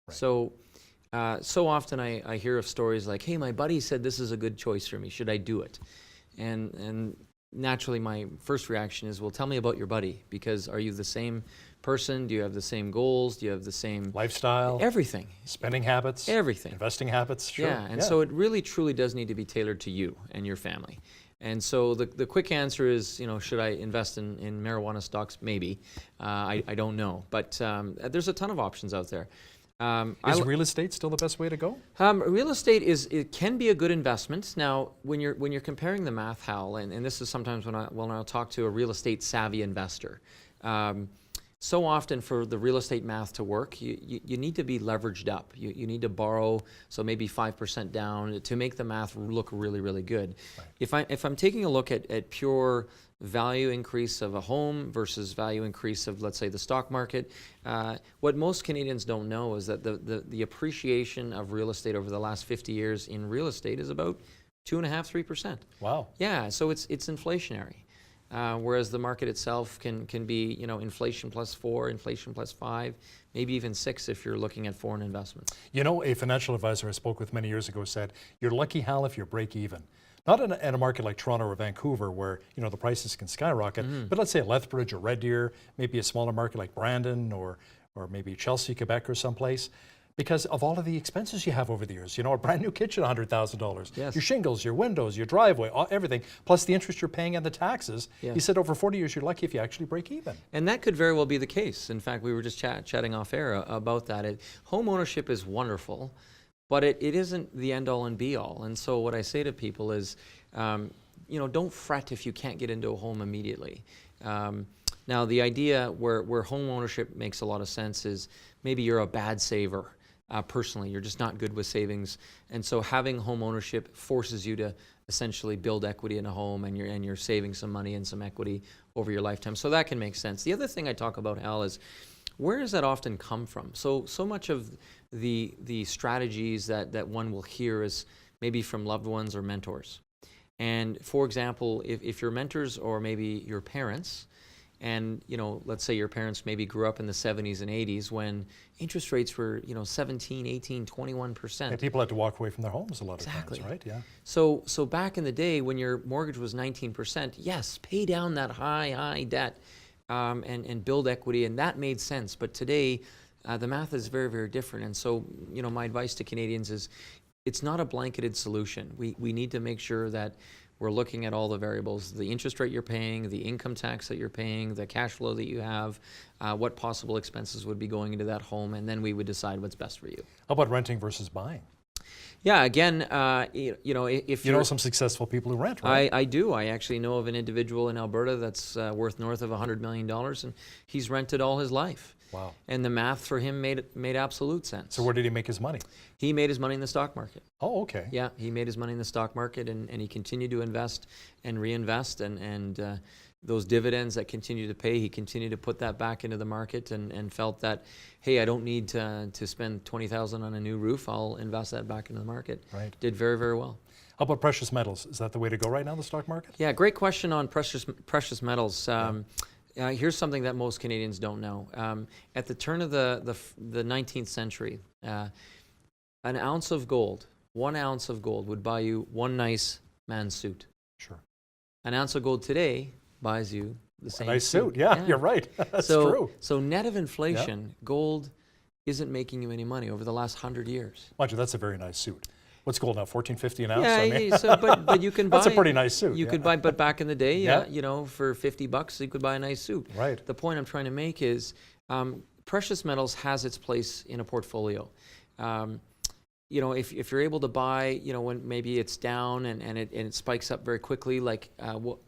Right. So often I hear of stories like, hey, my buddy said this is a good choice for me. Should I do it? And naturally, my first reaction is, well, tell me about your buddy. Because are you the same person? Do you have the same goals? Do you have the same lifestyle? Everything. Spending habits? Everything. Investing habits? Sure. Yeah, and so it really, truly does need to be tailored to you and your family. And so the quick answer is, you know, should I invest in marijuana stocks? Maybe. I don't know. But there's a ton of options out there. Is real estate still the best way to go? Real estate it can be a good investment. Now, when you're comparing the math, Hal, and this is sometimes when I'll talk to a real estate savvy investor. So often for the real estate math to work, you need to be leveraged up. You need to borrow, so maybe 5% down to make the math look really, really good. Right. If I'm taking a look at pure value increase of a home versus value increase of, let's say, the stock market, what most Canadians don't know is that the appreciation of real estate over the last 50 years in real estate is about 2.5–3%. Wow. Yeah, so it's inflationary. whereas the market itself can be, you know, inflation +4, inflation +5, maybe even 6 if you're looking at foreign investments. You know, a financial advisor I spoke with many years ago said, you're lucky, Hal, if you break even. Not in a market like Toronto or Vancouver where, you know, the prices can skyrocket, but let's say Lethbridge or Red Deer, maybe a smaller market like Brandon or maybe Chelsea, Quebec or someplace. Because of all of the expenses you have over the years, you know, a brand new kitchen, $100,000. Yes. Your shingles, your windows, your driveway, everything, plus the interest you're paying and the taxes. Yes. He said over 40 years, you're lucky if you actually break even. And that could very well be the case. In fact, we were just chatting off air about that. Home ownership is wonderful, but it isn't the end all and be all. And so what I say to people is, you know, don't fret if you can't get into a home immediately. Now, the idea where home ownership makes a lot of sense is maybe you're a bad saver. Personally, you're just not good with savings, and so having home ownership forces you to essentially build equity in a home, and you're saving some money and some equity over your lifetime. So that can make sense. The other thing I talk about, Hal, is where does that often come from? So much of the strategies that one will hear is maybe from loved ones or mentors. And for example, if your mentors or maybe your parents, and, you know, let's say your parents maybe grew up in the 70s and 80s when interest rates were, you know, 17, 18, 21%. And people had to walk away from their homes a lot of times, right? Yeah. So back in the day when your mortgage was 19%, yes, pay down that high debt and build equity, and that made sense. But today, the math is very, very different. And so, you know, my advice to Canadians is it's not a blanketed solution. We need to make sure that we're looking at all the variables, the interest rate you're paying, the income tax that you're paying, the cash flow that you have, what possible expenses would be going into that home, and then we would decide what's best for you. How about renting versus buying? Yeah, again, you know, if you know some successful people who rent, right? I do. I actually know of an individual in Alberta that's worth north of $100 million, and he's rented all his life. Wow. And the math for him made absolute sense. So where did he make his money? He made his money in the stock market. Oh, okay. Yeah, he made his money in the stock market, and he continued to invest and reinvest, and those dividends that continue to pay, he continued to put that back into the market and felt that, hey, I don't need to spend $20,000 on a new roof. I'll invest that back into the market. Right. Did very, very well. How about precious metals? Is that the way to go right now, the stock market? Yeah, great question on precious metals. Here's something that most Canadians don't know. At the turn of the 19th century, an ounce of gold, 1 ounce of gold would buy you one nice man's suit. Sure. An ounce of gold today buys you the same a nice suit. Yeah, you're right. That's true. So net of inflation, gold isn't making you any money over the last 100 years. Mind you, that's a very nice suit. What's gold now, $14.50 an ounce? Yeah, I mean, but you can buy. That's a pretty nice suit. You could buy, but back in the day, Yeah. you know, for $50, you could buy a nice suit. Right. The point I'm trying to make is precious metals has its place in a portfolio. You know, if you're able to buy, you know, when maybe it's down and it spikes up very quickly, like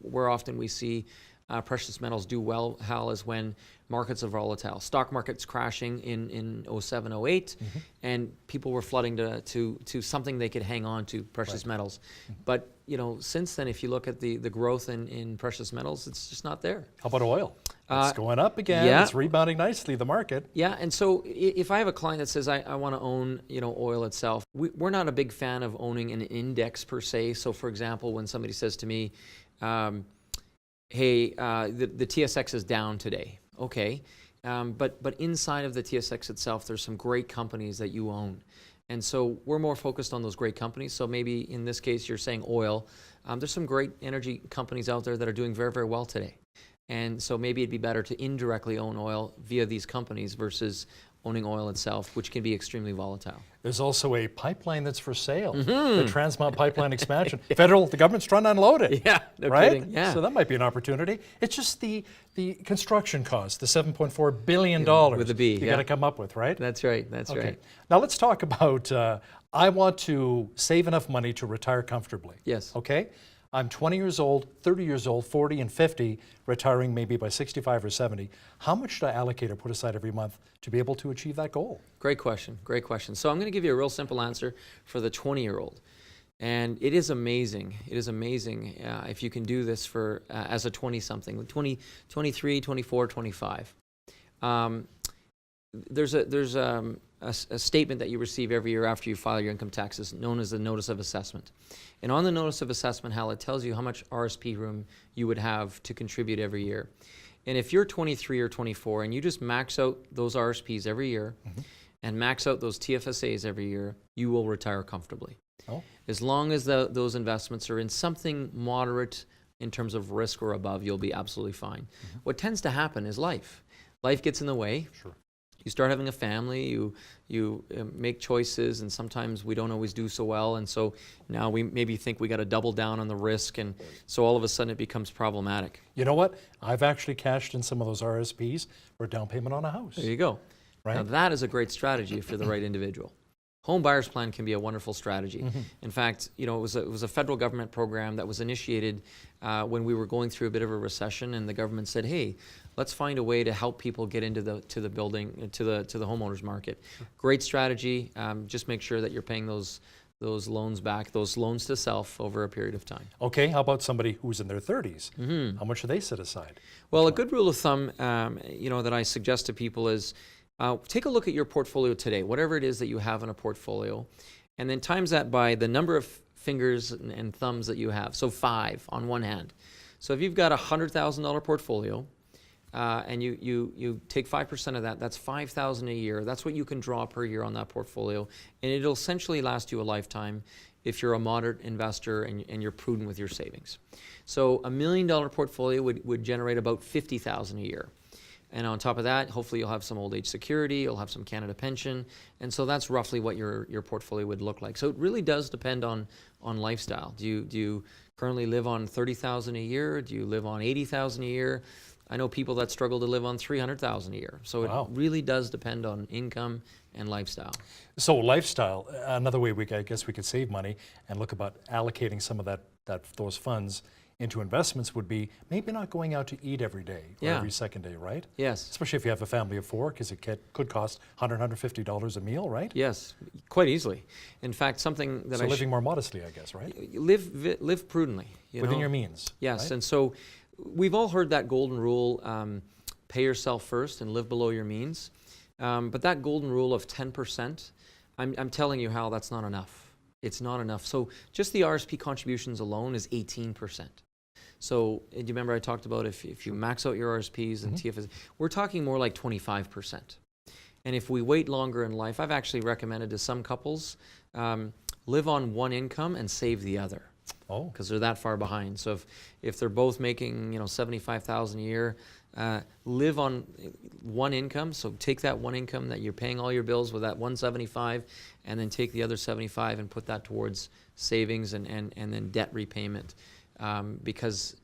where often we see precious metals do well, Hal, is when markets are volatile. Stock markets crashing in 07, 08, and people were flooding to something they could hang on to, precious metals. But, you know, since then, if you look at the growth in precious metals, it's just not there. How about oil? It's going up again. Yeah. It's rebounding nicely, the market. Yeah, and so if I have a client that says, I want to own, you know, oil itself, we're not a big fan of owning an index per se. So, for example, when somebody says to me, hey, the TSX is down today. Okay, but inside of the TSX itself, there's some great companies that you own. And so we're more focused on those great companies. So maybe in this case, you're saying oil. There's some great energy companies out there that are doing very, very well today. And so maybe it'd be better to indirectly own oil via these companies versus owning oil itself, which can be extremely volatile. There's also a pipeline that's for sale, the Trans Mountain Pipeline expansion. The government's trying to unload it. Yeah, no right? kidding. Yeah. So that might be an opportunity. It's just the construction cost, the $7.4 billion with a B, you got to come up with, right? That's right. That's right. Now let's talk about, I want to save enough money to retire comfortably. Yes. Okay? I'm 20 years old, 30 years old, 40 and 50, retiring maybe by 65 or 70. How much should I allocate or put aside every month to be able to achieve that goal? Great question. Great question. So I'm going to give you a real simple answer for the 20-year-old. And it is amazing. It is amazing if you can do this for as a 20-something, 20, 23, 24, 25. there's a statement that you receive every year after you file your income taxes known as the Notice of Assessment. And on the Notice of Assessment, Hal, it tells you how much RSP room you would have to contribute every year. And if you're 23 or 24 and you just max out those RSPs every year and max out those TFSAs every year, you will retire comfortably. Oh. As long as those investments are in something moderate in terms of risk or above, you'll be absolutely fine. What tends to happen is life. Life gets in the way. Sure. You start having a family, you make choices, and sometimes we don't always do so well, and so now we maybe think we got to double down on the risk, and so all of a sudden it becomes problematic. You know what? I've actually cashed in some of those RSPs for a down payment on a house. There you go. Right? Now that is a great strategy if you're the right individual. Home buyer's plan can be a wonderful strategy. In fact, you know, it was a federal government program that was initiated when we were going through a bit of a recession, and the government said, "Hey, let's find a way to help people get into the homeowners market." Great strategy. Just make sure that you're paying those loans back, those loans to self over a period of time. Okay, how about somebody who's in their 30s? How much do they set aside? Well, a good rule of thumb, you know, that I suggest to people is take a look at your portfolio today, whatever it is that you have in a portfolio, and then times that by the number of fingers and thumbs that you have. So 5 on one hand. So if you've got a $100,000 portfolio, and you take 5% of that, that's $5,000 a year. That's what you can draw per year on that portfolio, and it'll essentially last you a lifetime if you're a moderate investor and you're prudent with your savings. So $1 million portfolio would generate about $50,000 a year. And on top of that, hopefully you'll have some old age security, you'll have some Canada pension, and so that's roughly what your portfolio would look like. So it really does depend on lifestyle. Do you currently live on $30,000 a year? Do you live on $80,000 a year? I know people that struggle to live on $300,000 a year. So it really does depend on income and lifestyle. So lifestyle, another way I guess we could save money and look about allocating some of those funds into investments would be maybe not going out to eat every day or every second day, right? Yes. Especially if you have a family of 4, because it could cost $100, $150 a meal, right? Yes, quite easily. In fact, something that so living more modestly, I guess, right? Live prudently. Within your means. Yes, right? and so we've all heard that golden rule, pay yourself first and live below your means. But that golden rule of 10%, I'm telling you, Hal, that's not enough. It's not enough. So just the RSP contributions alone is 18%. So do you remember I talked about if you max out your RSPs and TFS, we're talking more like 25%. And if we wait longer in life, I've actually recommended to some couples, live on one income and save the other. Oh. Because they're that far behind. So if they're both making, you know, $75,000 a year, live on one income. So take that one income that you're paying all your bills with, that $175, and then take the other $75 and put that towards savings and then debt repayment. Because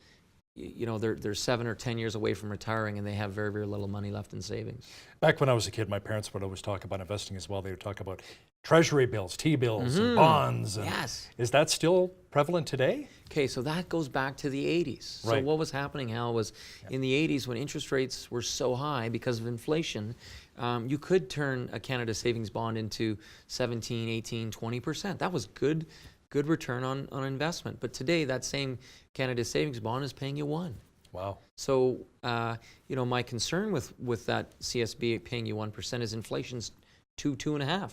you know they're 7 or 10 years away from retiring and they have very, very little money left in savings. Back when I was a kid, my parents would always talk about investing as well. They would talk about treasury bills, T-bills, and bonds. And yes. Is that still prevalent today? Okay, so that goes back to the 80s. Right. So what was happening, Hal, was in the 80s when interest rates were so high because of inflation, you could turn a Canada savings bond into 17, 18, 20%. That was good return on investment. But today, that same Canada savings bond is paying you 1%. Wow. So, you know, my concern with that CSB paying you 1% is inflation's 2.5%.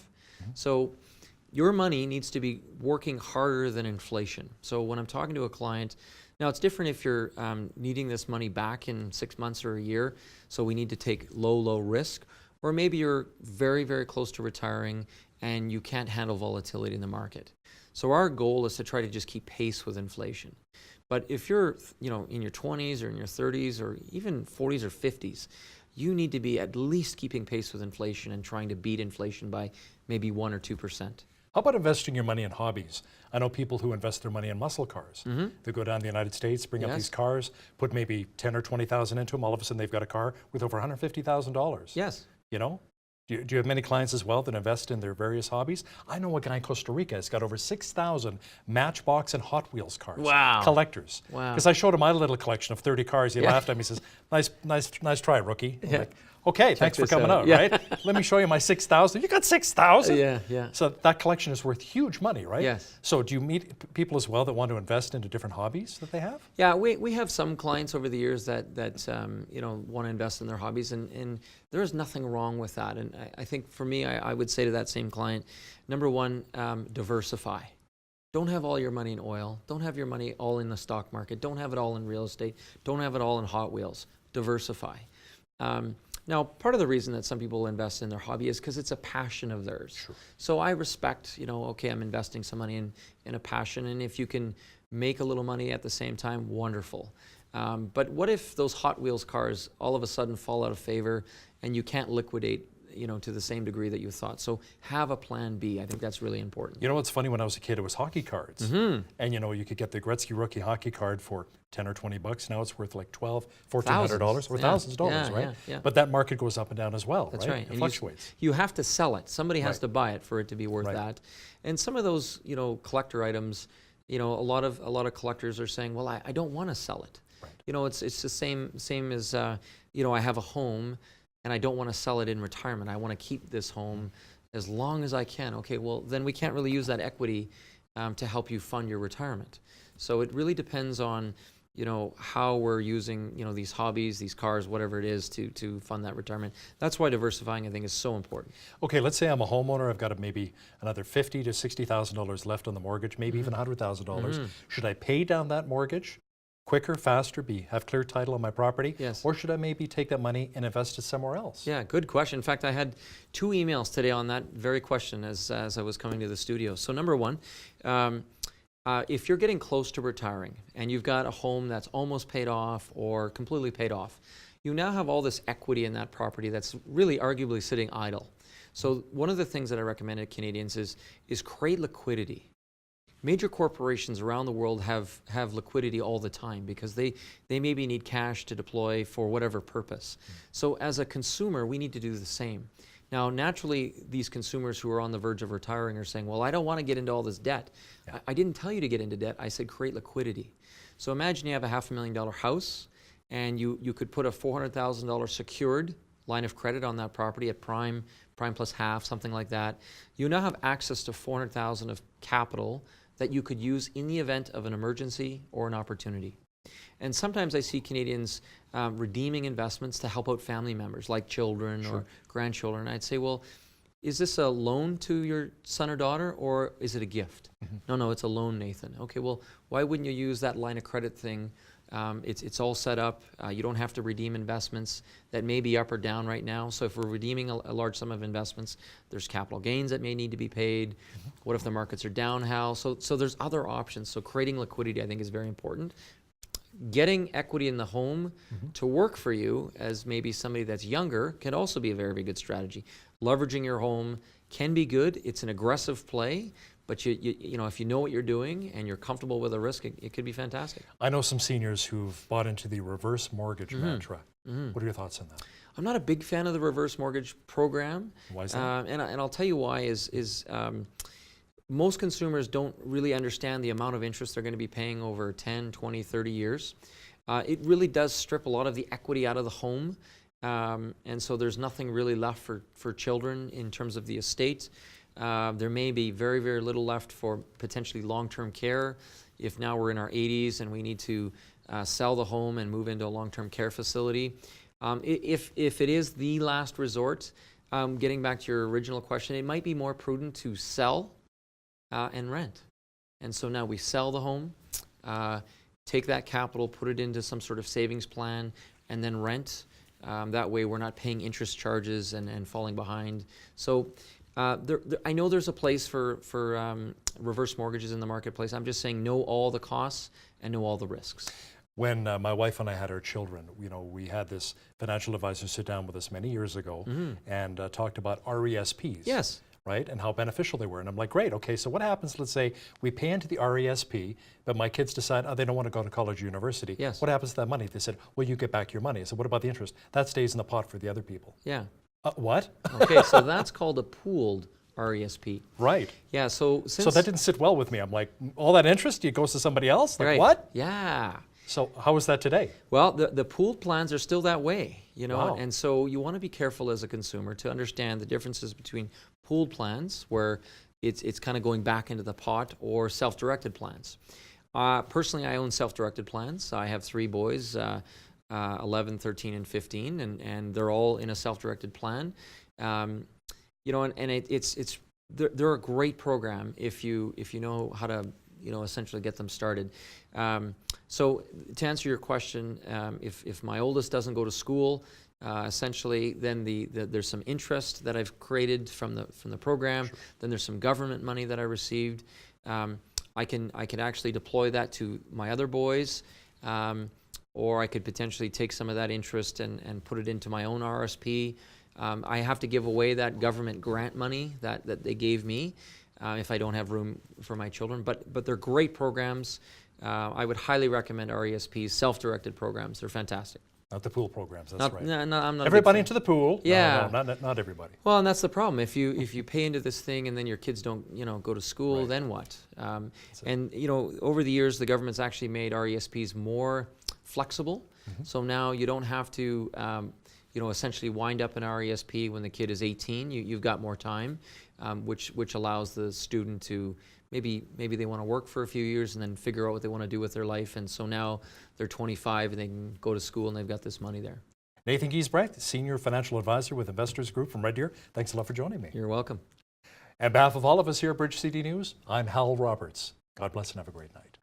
So your money needs to be working harder than inflation. So when I'm talking to a client, now it's different if you're needing this money back in 6 months or a year, so we need to take low risk, or maybe you're very, very close to retiring and you can't handle volatility in the market. So our goal is to try to just keep pace with inflation. But if you're, you know, in your 20s or in your 30s or even 40s or 50s, you need to be at least keeping pace with inflation and trying to beat inflation by maybe 1 or 2%. How about investing your money in hobbies? I know people who invest their money in muscle cars. They go down to the United States, bring up these cars, put maybe 10 or 20,000 into them. All of a sudden, they've got a car with over $150,000. Yes. You know? Do you have many clients as well that invest in their various hobbies? I know a guy in Costa Rica has got over 6,000 Matchbox and Hot Wheels cars. Wow. Collectors. Wow. Because I showed him my little collection of 30 cars. He laughed at me and says, nice try, rookie. I'm like, Okay, thanks for this coming out. out, Yeah. right? Let me show you my 6,000. You got 6,000? Yeah, yeah. So that collection is worth huge money, right? Yes. So do you meet people as well that want to invest into different hobbies that they have? Yeah, we have some clients over the years that you know, want to invest in their hobbies, and there is nothing wrong with that. And I think for me, I would say to that same client, number one, diversify. Don't have all your money in oil. Don't have your money all in the stock market. Don't have it all in real estate. Don't have it all in Hot Wheels. Diversify. Now, part of the reason that some people invest in their hobby is because it's a passion of theirs. Sure. So I respect, you know, okay, I'm investing some money in a passion, and if you can make a little money at the same time, wonderful. But what if those Hot Wheels cars all of a sudden fall out of favor and you can't liquidate, you know, to the same degree that you thought? So have a plan B. I think that's really important. You know what's funny? When I was a kid, it was hockey cards. Mm-hmm. And you know, you could get the Gretzky rookie hockey card for 10 or 20 bucks. Now it's worth like $1,400 or thousands of dollars, right? Yeah. But that market goes up and down as well, That's right? right. It And fluctuates. You have to sell it. Somebody has Right. to buy it for it to be worth that. And some of those, you know, collector items, you know, a lot of collectors are saying, well, I don't want to sell it. Right. You know, it's the same as you know, I have a home and I don't want to sell it in retirement. I want to keep this home as long as I can. Okay, well, then we can't really use that equity to help you fund your retirement. So it really depends on, you know, how we're using, you know, these hobbies, these cars, whatever it is to fund that retirement. That's why diversifying, I think, is so important. Okay, let's say I'm a homeowner. I've got maybe another $50,000 to $60,000 left on the mortgage, maybe even $100,000. Should I pay down that mortgage quicker, faster, have clear title on my property? Yes. Or should I maybe take that money and invest it somewhere else? Yeah, good question. In fact, I had 2 emails today on that very question as I was coming to the studio. So number one, if you're getting close to retiring and you've got a home that's almost paid off or completely paid off, you now have all this equity in that property that's really arguably sitting idle. So one of the things that I recommend to Canadians is create liquidity. Major corporations around the world have liquidity all the time because they maybe need cash to deploy for whatever purpose. So as a consumer, we need to do the same. Now, naturally, these consumers who are on the verge of retiring are saying, well, I don't want to get into all this debt. Yeah. I didn't tell you to get into debt. I said create liquidity. So imagine you have a $500,000 house and you could put a $400,000 secured line of credit on that property at prime plus half, something like that. You now have access to $400,000 of capital that you could use in the event of an emergency or an opportunity. And sometimes I see Canadians redeeming investments to help out family members like children or grandchildren. I'd say, well, is this a loan to your son or daughter or is it a gift? No, it's a loan, Nathan. Okay, well, why wouldn't you use that line of credit thing? It's all set up. You don't have to redeem investments that may be up or down right now. So if we're redeeming a large sum of investments, there's capital gains that may need to be paid. What if the markets are down, Hal? So there's other options. So creating liquidity, I think, is very important. Getting equity in the home to work for you as maybe somebody that's younger can also be a very, very good strategy. Leveraging your home can be good. It's an aggressive play. But you know, if you know what you're doing and you're comfortable with the risk, it could be fantastic. I know some seniors who've bought into the reverse mortgage mantra. What are your thoughts on that? I'm not a big fan of the reverse mortgage program. Why is that? And I'll tell you why is most consumers don't really understand the amount of interest they're going to be paying over 10, 20, 30 years. It really does strip a lot of the equity out of the home. And so there's nothing really left for children in terms of the estate. There may be very, very little left for potentially long-term care. If now we're in our 80s and we need to sell the home and move into a long-term care facility. If it is the last resort, getting back to your original question, it might be more prudent to sell and rent. And so now we sell the home, take that capital, put it into some sort of savings plan, and then rent. That way we're not paying interest charges and falling behind. So I know there's a place for reverse mortgages in the marketplace. I'm just saying know all the costs and know all the risks. When my wife and I had our children, you know, we had this financial advisor sit down with us many years ago and talked about RESPs. Yes. Right, and how beneficial they were. And I'm like, great, okay, so what happens, let's say we pay into the RESP, but my kids decide, they don't want to go to college or university. Yes. What happens to that money? They said, well, you get back your money. I said, what about the interest? That stays in the pot for the other people. Yeah. What? Okay, so that's called a pooled RESP. Right. Yeah, so that didn't sit well with me. I'm like, all that interest, it goes to somebody else? Like, right. what? Yeah. So how is that today? Well, the pooled plans are still that way, you know, Wow. and so you want to be careful as a consumer to understand the differences between pooled plans, where it's kind of going back into the pot, or self-directed plans. Personally, I own self-directed plans. I have 3 boys, 11, 13, and 15, and they're all in a self-directed plan. You know, and they're a great program if you know how to, you know, essentially get them started. So to answer your question, if my oldest doesn't go to school, essentially, then there's some interest that I've created from the program. Sure. Then there's some government money that I received. I can actually deploy that to my other boys, or I could potentially take some of that interest and put it into my own RSP. I have to give away that government grant money that they gave me if I don't have room for my children. But they're great programs. I would highly recommend RESP's self-directed programs. They're fantastic. Not the pool programs, that's right. No, I'm not a big everybody fan. into the pool. Yeah. No, not everybody. Well, and that's the problem. If you pay into this thing and then your kids don't, you know, go to school, Right. then what? And you know, over the years, the government's actually made RESPs more flexible. Mm-hmm. So now you don't have to, you know, essentially wind up an RESP when the kid is 18. You've got more time, which allows the student to maybe they want to work for a few years and then figure out what they want to do with their life. And so now they're 25 and they can go to school and they've got this money there. Nathan Giesbrecht, Senior Financial Advisor with Investors Group from Red Deer. Thanks a lot for joining me. You're welcome. On behalf of all of us here at Bridge CD News, I'm Hal Roberts. God bless and have a great night.